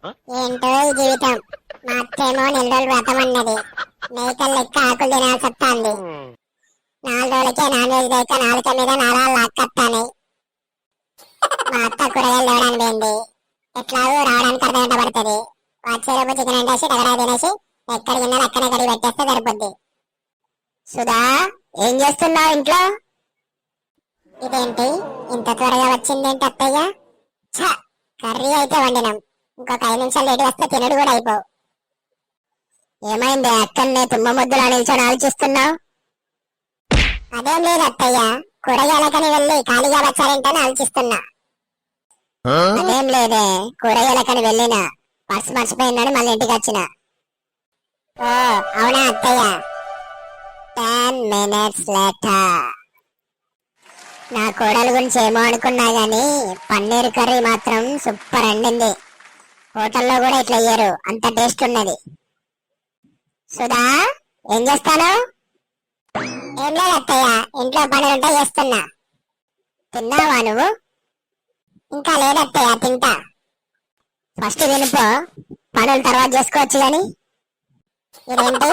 ఏంటో ఈ జీవితం. మా అత్తేమో 4 రోజులు వ్రతం అన్నది. మేకలు లెక్క ఆకులు తినాల్సి వస్తాంది. 4 రోజులకే నాన్ వెజ్ లేక నాలుక మీద నారాలు లాక్కత్తానాయి. మా అత్త కూరగాయలు తేవడానికి పోయింది. ఎట్లాగో రావడానికి అర్ధగంట పడుతుంది. వచ్చేలోపు చికెన్ వండేసి టగరా తినేసి ఎక్కడికి తిన్నది అక్కడే కడిగి పెట్టేస్తే సరిపోద్ది. సుధా, ఏం చేస్తున్నావు ఇంట్లో? ఇదేంటి ఇంత త్వరగా వచ్చిందేంటి అత్తయ్య? ఛ, కర్రీ అయితే వండినాం. ఇంకొక 5 నిమిషాలు లేట్ వస్తే తినడు కూడా అయిపోవు. ఏమైంది అక్కడనే తుమ్మ ముద్దులా నిల్చొని ఆలోచిస్తున్నావు? అదేం లేదు అత్తయ్య, కూరగాయలకని వెళ్ళి ఖాళీగా వచ్చారేంటని ఆలోచిస్తున్నా. అదేం లేదే, కూరగాయలకని వెళ్ళిన పర్స్ మర్చిపోయిందని మళ్ళీ ఇంటికి వచ్చిన. ఓ అవునా అత్తయ్య. 10 minutes later. నా కోడలు గురించి ఏమో అనుకున్నా గానీ పన్నీర్ కర్రీ మాత్రం సూపర్ వండింది. హోటల్లో కూడా ఇట్లా ఇయ్యరు, అంత టేస్ట్ ఉన్నది. సుధా, ఏం చేస్తాను? ఏం లేదు అత్తయ్య, ఇంట్లో పనులుంటే చేస్తున్నా. తిన్నావా నువ్వు? ఇంకా లేదత్తయ్య, తింటా. ఫస్ట్ తినిపో, పనులు తర్వాత చేసుకోవచ్చు గాని. ఇదేంటి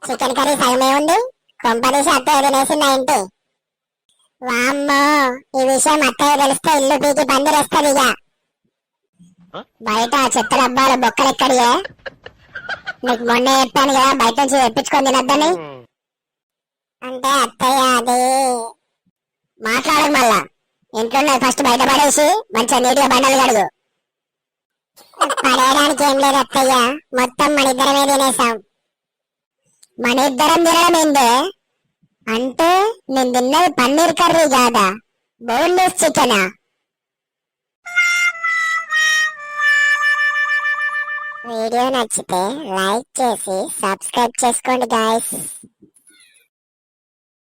చికెన్ కర్రీ సగమే ఉంది, కొంపదీసి అత్తయ్య తినేసిందా ఏంటి? వామ్మో, ఈ విషయం అత్తయ్య తెలిస్తే ఇల్లు పీకి పందిరేస్తుంది. ఇక బయట చెత్త డబ్బాలు బొక్కలెక్కడియే? నీకు మొన్న చెప్పాను కదా బయట నుంచి తెప్పించుకొని తినద్దని. అంటే అత్తయ్య అది మాట్లాడక మళ్ళా. ఇంట్లో ఫస్ట్ బయట పడేసి మంచిగా నీట్గా బండలు కడుగు. పడేయడానికి ఏం లేదు అత్తయ్య, మొత్తం మన ఇద్దరమే తినేసాం. మన ఇద్దరం తినడం ఏందే? అంటే నేను తిన్నది పన్నీర్ కర్రీ కాదా, బోన్లెస్ చికెనా? వీడియో నచ్చితే లైక్ చేసి సబ్స్క్రైబ్ చేసుకోండి గాయ్స్.